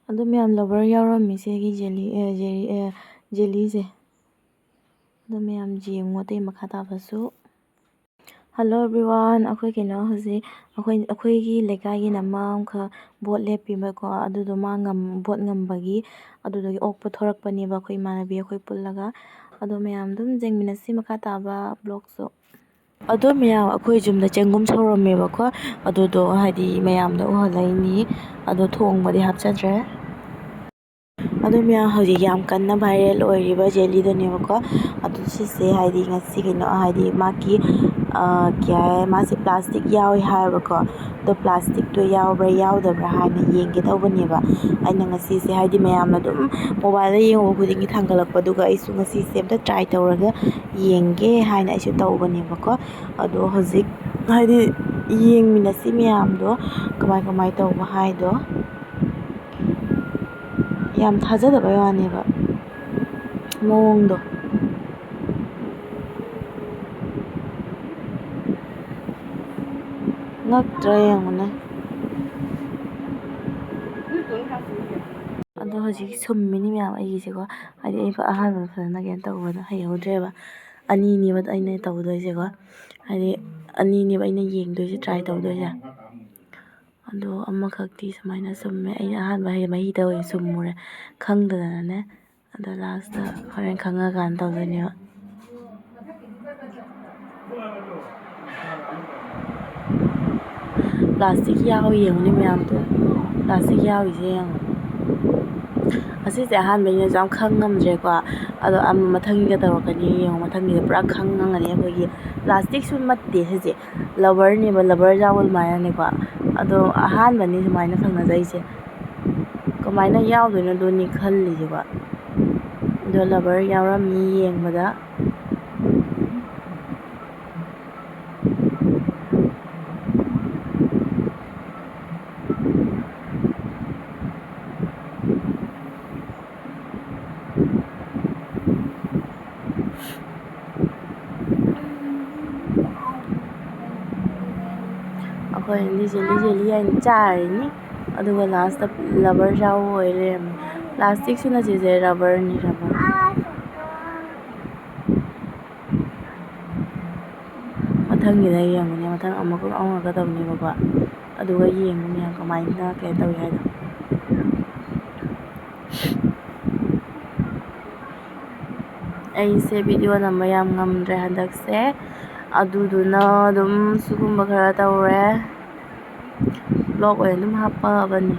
ꯑꯗꯨ ꯃꯌꯥꯝ ꯂꯚꯔ ꯌꯥꯎꯔꯝꯃꯤ ꯁꯤꯒꯤ ꯖꯦꯂꯤꯁꯦ ꯑꯗꯨ ꯃꯌꯥꯝ ꯌꯦꯡꯉꯣ ꯑꯇꯩ ꯃꯈꯥ ꯇꯥꯕꯁꯨ ꯍꯜꯂꯣ ꯑꯦꯚ꯭ꯔꯤꯋꯥꯟ ꯑꯩꯈꯣꯏ ꯀꯩꯅꯣ ꯍꯧꯖꯤꯛ ꯑꯩꯈꯣꯏꯒꯤ ꯂꯩꯀꯥꯏꯒꯤ ꯅꯃꯥ ꯑꯃꯈꯛ ꯚꯣꯠ ꯂꯦꯞꯄꯤꯕꯀꯣ ꯑꯗꯨꯗꯣ ꯃꯥ ꯚꯣꯠ ꯉꯝꯕꯒꯤ ꯑꯗꯨꯗꯒꯤ ꯑꯣꯛꯄ ꯊꯣꯔꯛꯄꯅꯦꯕ ꯑꯩꯈꯣꯏ ꯏꯃꯥꯟꯅꯕꯤ ꯑꯩꯈꯣꯏ ꯄꯨꯜꯂꯒ ꯑꯗꯣ ꯃꯌꯥꯝ ꯑꯗꯨꯝ ꯌꯦꯡꯃꯤꯟꯅꯁꯤ ꯃꯈꯥ ꯇꯥꯕ ꯕ꯭ꯂꯣꯛꯁꯨ ꯑꯗꯣ ꯃꯌꯥꯝ ꯑꯩꯈꯣꯏ ꯌꯨꯝꯗ ꯆꯦꯡꯒꯨꯝ ꯁꯧꯔꯝꯃꯦꯕꯀꯣ ꯑꯗꯨꯗꯣ ꯍꯥꯏꯗꯤ ꯃꯌꯥꯝꯗ ꯎꯍꯜꯂꯛꯏꯅꯤ ꯑꯗꯣ ꯊꯣꯡꯕꯗꯤ ꯍꯥꯞꯆꯗ꯭ꯔꯦ ꯑꯗꯨ ꯃꯌꯥꯝ ꯍꯧꯖꯤꯛ ꯌꯥꯝ ꯀꯟꯅ ꯚꯥꯏꯔꯦꯜ ꯑꯣꯏꯔꯤꯕ ꯖꯦꯂꯤꯗꯨꯅꯦꯕꯀꯣ ꯑꯗꯨ ꯁꯤꯁꯦ ꯍꯥꯏꯗꯤ ꯉꯁꯤ ꯀꯩꯅꯣ ꯍꯥꯏꯗꯤ ꯃꯥꯒꯤ ꯃꯥꯁꯦ ꯄ꯭ꯂꯥꯁꯇꯤꯛ ꯌꯥꯎꯏ ꯍꯥꯏꯌꯦꯕꯀꯣ ꯑꯗꯣ ꯄ꯭ꯂꯥꯁꯇꯤꯛꯇꯣ ꯌꯥꯎꯕ꯭ꯔꯥ ꯌꯥꯎꯗꯕ꯭ꯔꯥ ꯍꯥꯏꯅ ꯌꯦꯡꯒꯦ ꯇꯧꯕꯅꯦꯕ ꯑꯩꯅ ꯉꯁꯤꯁꯦ ꯍꯥꯏꯗꯤ ꯃꯌꯥꯝꯅ ꯑꯗꯨꯝ ꯃꯣꯕꯥꯏꯜꯗ ꯌꯦꯡꯉꯨꯕ ꯈꯨꯗꯤꯡꯒꯤ ꯊꯥꯡꯒꯠꯂꯛꯄꯗꯨꯒ ꯑꯩꯁꯨ ꯉꯁꯤꯁꯦ ꯑꯝꯇ ꯇ꯭ꯔꯥꯏ ꯇꯧꯔꯒ ꯌꯦꯡꯒꯦ ꯍꯥꯏꯅ ꯑꯩꯁꯨ ꯇꯧꯕꯅꯦꯕꯀꯣ ꯑꯗꯣ ꯍꯧꯖꯤꯛ ꯍꯥꯏꯗꯤ ꯌꯦꯡꯃꯤꯟꯅꯁꯤ ꯃꯌꯥꯝꯗꯣ ꯀꯃꯥꯏ ꯇꯧꯕ ꯍꯥꯏꯗꯣ ꯌꯥꯝ ꯊꯥꯖꯗꯕꯩ ꯋꯥꯅꯦꯕ ꯃꯑꯣꯡꯗꯣ ꯉꯛꯇ꯭ꯔꯥ ꯌꯦꯡꯉꯨꯅꯦ ꯑꯗꯣ ꯍꯧꯖꯤꯛ ꯁꯨꯝꯃꯤꯅꯤ ꯃꯌꯥꯝ ꯑꯩꯒꯤꯁꯦꯀꯣ ꯍꯥꯏꯗꯤ ꯑꯩ ꯑꯍꯥꯟꯕꯗ ꯐꯖꯅ ꯀꯩꯅꯣ ꯇꯧꯕꯗꯣ ꯍꯩꯍꯧꯗ꯭ꯔꯦꯕ ꯑꯅꯤꯅꯦꯕ ꯑꯩꯅ ꯇꯧꯗꯣꯏꯁꯦꯀꯣ ꯍꯥꯏꯗꯤ ꯑꯅꯤꯅꯦꯕ ꯑꯩꯅ ꯌꯦꯡꯗꯣꯏꯁꯦ ꯇ꯭ꯔꯥꯏ ꯇꯧꯗꯣꯏꯁꯦ ꯑꯗꯣ ꯑꯃꯈꯛꯇꯤ ꯁꯨꯃꯥꯏꯅ ꯁꯨꯝꯃꯦ ꯑꯩꯅ ꯑꯍꯥꯟꯕ ꯃꯍꯤꯗ ꯑꯣꯏꯅ ꯁꯨꯝꯃꯨꯔꯦ ꯈꯪꯗꯗꯅꯅꯦ ꯑꯗꯣ ꯂꯥꯁꯇ ꯍꯣꯔꯦꯟ ꯈꯪꯉꯀꯥꯟꯗ ꯇꯧꯗꯣꯏꯅꯦꯕ ꯄ꯭ꯂꯥꯁꯇꯤꯛ ꯌꯥꯎꯏ ꯌꯦꯡꯉꯨꯅꯦ ꯃꯌꯥꯝꯗꯣ ꯄ꯭ꯂꯥꯁꯇꯤꯛ ꯌꯥꯎꯔꯤꯁꯦ ꯌꯦꯡꯉꯣ ꯑꯁꯤꯁꯦ ꯑꯍꯥꯟꯕꯩꯅꯁꯨ ꯌꯥꯝ ꯈꯪ ꯉꯝꯗ꯭ꯔꯦꯀꯣ ꯑꯗꯣ ꯃꯊꯪꯒꯤꯒ ꯇꯧꯔꯛꯀꯅꯤ ꯌꯦꯡꯉꯣ ꯃꯊꯪꯒꯤꯗ ꯄꯨꯔꯥ ꯈꯪꯉꯝꯒꯅꯤ ꯑꯩꯈꯣꯏꯒꯤ ꯄ꯭ꯂꯥꯁꯇꯤꯛꯁꯨ ꯅꯠꯇꯦ ꯁꯤꯁꯦ ꯂꯕꯔꯅꯦꯕ ꯂꯕꯔ ꯌꯥꯎꯕ ꯑꯗꯨꯃꯥꯏꯅꯅꯦꯀꯣ ꯑꯗꯣ ꯑꯍꯥꯟꯕꯅꯤ ꯁꯨꯃꯥꯏꯅ ꯊꯦꯡꯅꯖꯩꯁꯦ ꯀꯃꯥꯏꯅ ꯌꯥꯎꯗꯣꯏꯅꯣꯗꯨꯅꯤ ꯈꯜꯂꯤꯁꯦꯀꯣ ꯑꯗꯣ ꯂꯕꯔ ꯌꯥꯎꯔꯝꯃꯤ ꯌꯦꯡꯕꯗ ꯑꯩꯈꯣꯏꯅꯗꯤ ꯖꯦꯂꯤ ꯍꯥꯏꯅ ꯆꯥꯔꯤꯅꯤ ꯑꯗꯨꯒ ꯂꯥꯁꯇ ꯂꯕꯔ ꯌꯥꯎꯕ ꯑꯣꯏ ꯂꯩꯔꯝꯃꯦ ꯄ꯭ꯂꯥꯁꯇꯤꯛꯁꯨ ꯅꯠꯇꯦꯁꯦ ꯔꯕꯔꯅꯤ ꯔꯕꯔ ꯃꯊꯪꯒꯤꯗ ꯌꯦꯡꯉꯨꯅꯦ ꯃꯊꯪ ꯑꯃꯨꯛꯀ ꯇꯧꯅꯦꯕꯀꯣ ꯑꯗꯨꯒ ꯌꯦꯡꯉꯨ ꯃꯌꯥꯝ ꯀꯃꯥꯏꯅ ꯀꯩꯅꯣ ꯇꯧꯏ ꯍꯥꯏꯗꯣ ꯑꯩꯁꯦ ꯚꯤꯗꯤꯑꯣ ꯅꯝꯕ ꯌꯥꯝ ꯉꯝꯗ꯭ꯔꯦ ꯍꯟꯗꯛꯁꯦ ꯑꯗꯨꯗꯨꯅ ꯑꯗꯨꯝ ꯁꯤꯒꯨꯝꯕ ꯈꯔ ꯇꯧꯔꯦ ꯕ꯭ꯂꯣꯛ ꯑꯣꯏꯅ ꯑꯗꯨꯝ ꯍꯥꯞꯄꯕꯅꯤ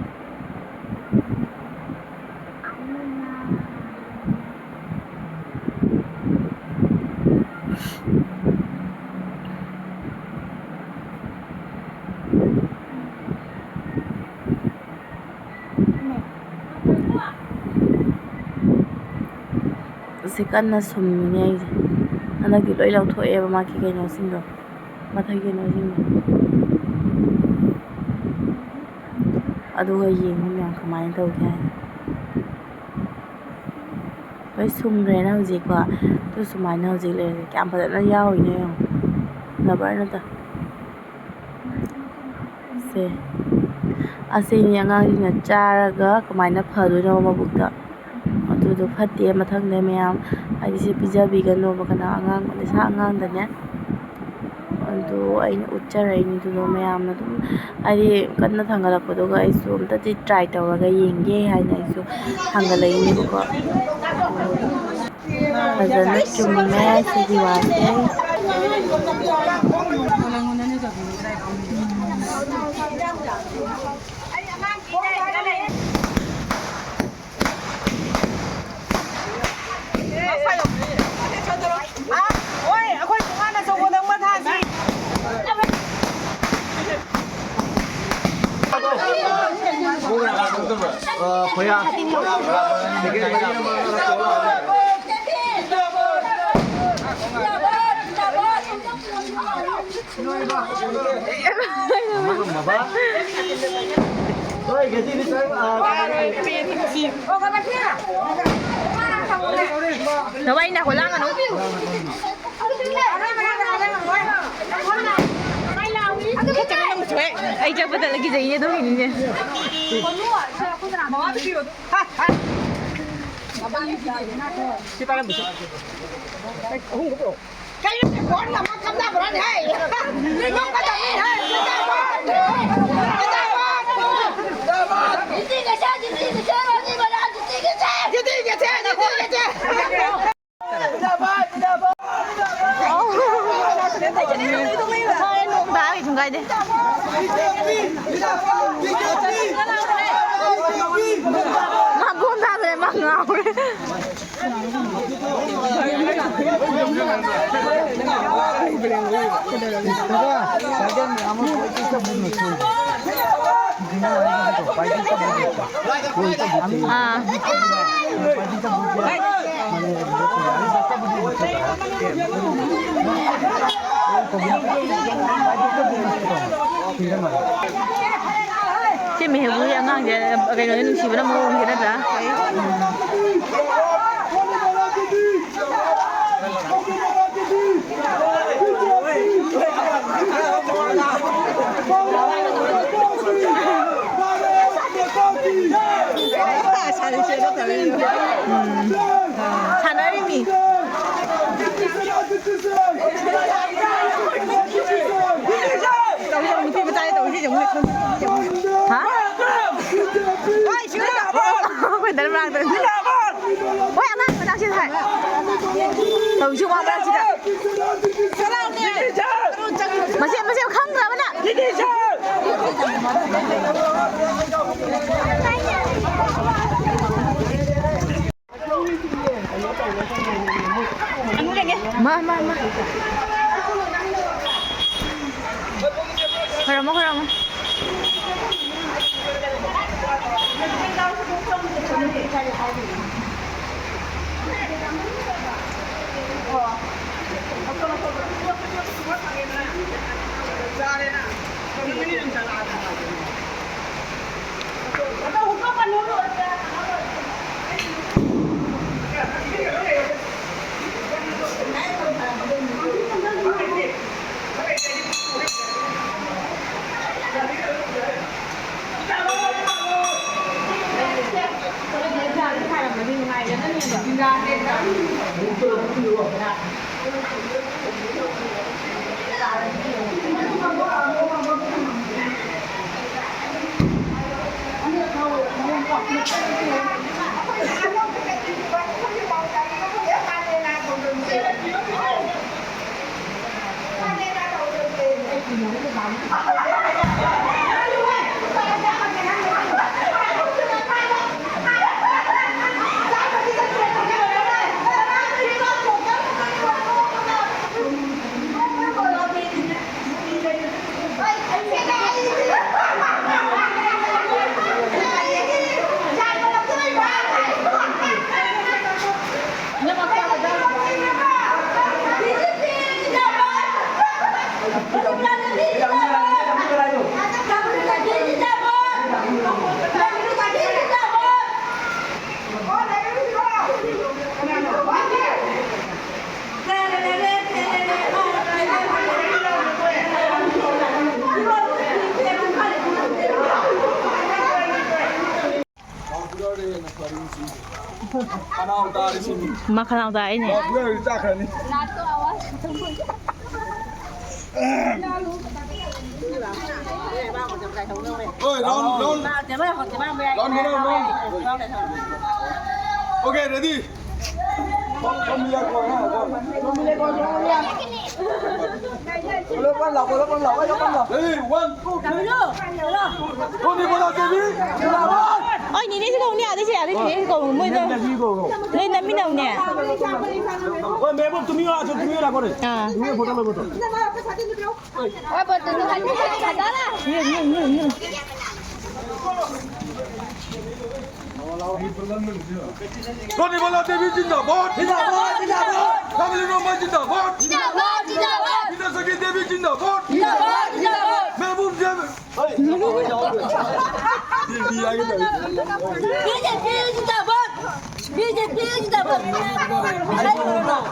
ꯁꯤ ꯀꯟꯅ ꯁꯨꯝꯃꯤꯅꯦ ꯑꯩꯁꯦ ꯍꯟꯗꯛꯇꯤ ꯂꯣꯏ ꯂꯧꯊꯣꯛꯑꯦꯕ ꯃꯥꯒꯤ ꯀꯩꯅꯣꯁꯤꯡꯗꯣ ꯃꯊꯛ ꯀꯩꯅꯣꯁꯤꯡꯗꯣ ꯑꯗꯨꯒ ꯌꯦꯡꯉꯨ ꯃꯌꯥꯝ ꯀꯃꯥꯏꯅ ꯇꯧꯒꯦ ꯍꯥꯏꯅ ꯂꯣꯏ ꯁꯨꯝꯈ꯭ꯔꯦꯅ ꯍꯧꯖꯤꯛꯀꯣ ꯑꯗꯨ ꯁꯨꯃꯥꯏꯅ ꯍꯧꯖꯤꯛ ꯂꯩꯔꯤꯁꯦ ꯀꯌꯥꯝ ꯐꯖꯅ ꯌꯥꯎꯔꯤꯅꯣ ꯌꯦꯡꯉꯣ ꯂꯕꯔ ꯅꯠꯇ ꯁꯦ ꯑꯁꯤꯅꯤ ꯑꯉꯥꯡꯁꯤꯡꯅ ꯆꯥꯔꯒ ꯀꯃꯥꯏꯅ ꯐꯗꯣꯏꯅꯣ ꯃꯕꯨꯛꯇ ꯑꯗꯨꯗꯣ ꯐꯠꯇꯦ ꯃꯊꯪꯗ ꯃꯌꯥꯝ ꯍꯥꯏꯗꯤ ꯁꯤ ꯄꯤꯖꯕꯤꯒꯅꯣꯕ ꯀꯅꯥ ꯑꯉꯥꯡ ꯁꯥ ꯑꯉꯥꯡꯗꯅꯦ ꯑꯗꯨ ꯑꯩꯅ ꯎꯠꯆꯔꯛꯏꯅꯤ ꯑꯗꯨꯗꯣ ꯃꯌꯥꯝꯅ ꯑꯗꯨꯝ ꯍꯥꯏꯗꯤ ꯀꯟꯅ ꯊꯥꯡꯒꯠꯂꯛꯄꯗꯨꯒ ꯑꯩꯁꯨ ꯑꯝꯇꯗꯤ ꯇ꯭ꯔꯥꯏ ꯇꯧꯔꯒ ꯌꯦꯡꯒꯦ ꯍꯥꯏꯅ ꯑꯩꯁꯨ ꯊꯥꯡꯒꯠꯂꯛꯏꯅꯦꯕꯀꯣ ꯐꯖꯅ ꯆꯨꯝꯃꯦ ꯁꯤꯒꯤ ꯋꯥꯁꯦ Nấu nào của Lan à nấu Ai chắc bắt đầu là cái gì nhá, tôi hình như. cái con là mắc cắm ra vào đây hay đi không có tầm đi hay đi ra con đi ra con đi cái xe đi rồi đi mà ra đi cái xe đi cái xe Thôi em muốn đá thì chúng gây đi. Mà buông ra rồi mà ngào đấy. Chứ mình hiểu vui ăn ngon vậy cái nói nó chỉ với nó mua gì đó đã. Thành đấy mi. Hả? Quên đánh răng rồi. Ôi anh ơi, đang trên thải. Đầu chưa qua bao giờ? Mà xem không rồi bạn ạ. Anh muốn nghe? Mà. Khởi Makan tayo ini. Okay, ready? Ôi nhìn đi cái cầu nè, đi chị cái cầu mới thôi. Lên nắm đầu nè. Ôi mẹ bố tụi mình là con này. À. Tụi mình photo lên photo. ôi bật từ hành cái đó là Nhiều. Con đi vào là David Zindabad. Mayam Masegi. David Zindabad. Mayam Masegi.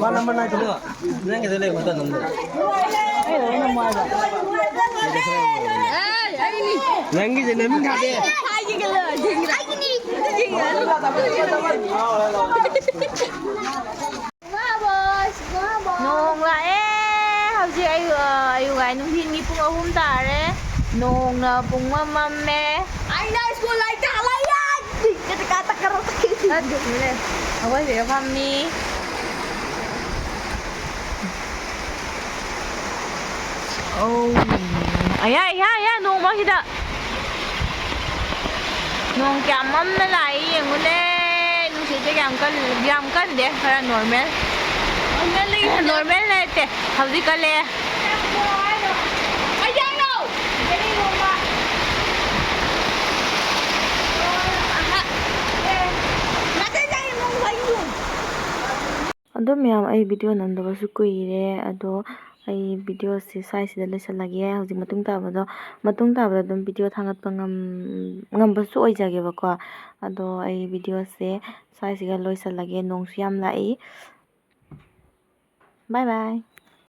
Mana mana itu dia? Nang kita lihat kita nunggu. Nang kita nunggu kade. Nong la'e hꯧꯖꯤꯛ ayu gai nungthingi pung 3 tare nong na pung mamamme aina school lai ka lai ya kata karo aduh mele awai be fammi oh aya nong ma hida nong kya mamna lai yengule nung se te yam kan de khara normal normal nete hꯧꯖꯤꯛ kale ꯑꯗꯣ ꯃꯌꯥꯝ ꯑꯩ video ꯅꯝꯗꯕꯁꯨ ꯀꯨꯏꯔꯦ ꯑꯗꯣ ꯑꯩ ꯚꯤꯗꯤꯑꯣꯁꯦ ꯁ꯭ꯋꯥꯏꯁꯤꯗ ꯂꯣꯏꯁꯤꯜꯂꯒꯦ ꯍꯧꯖꯤꯛ ꯃꯇꯨꯡ ꯇꯥꯕꯗ ꯑꯗꯨꯝ ꯚꯤꯗꯤꯑꯣ ꯊꯥꯒꯠꯄ ꯉꯝꯕꯁꯨ ꯑꯣꯏꯖꯒꯦꯕꯀꯣ ꯑꯗꯣ ꯑꯩ ꯚꯤꯗꯤꯑꯣꯁꯦ ꯁ꯭ꯋꯥꯏꯁꯤꯒ ꯂꯣꯏꯁꯤꯜꯂꯒꯦ ꯅꯣꯡꯁꯨ ꯌꯥꯝ ꯂꯥꯛꯏ ꯕꯥꯏ ꯕꯥꯏ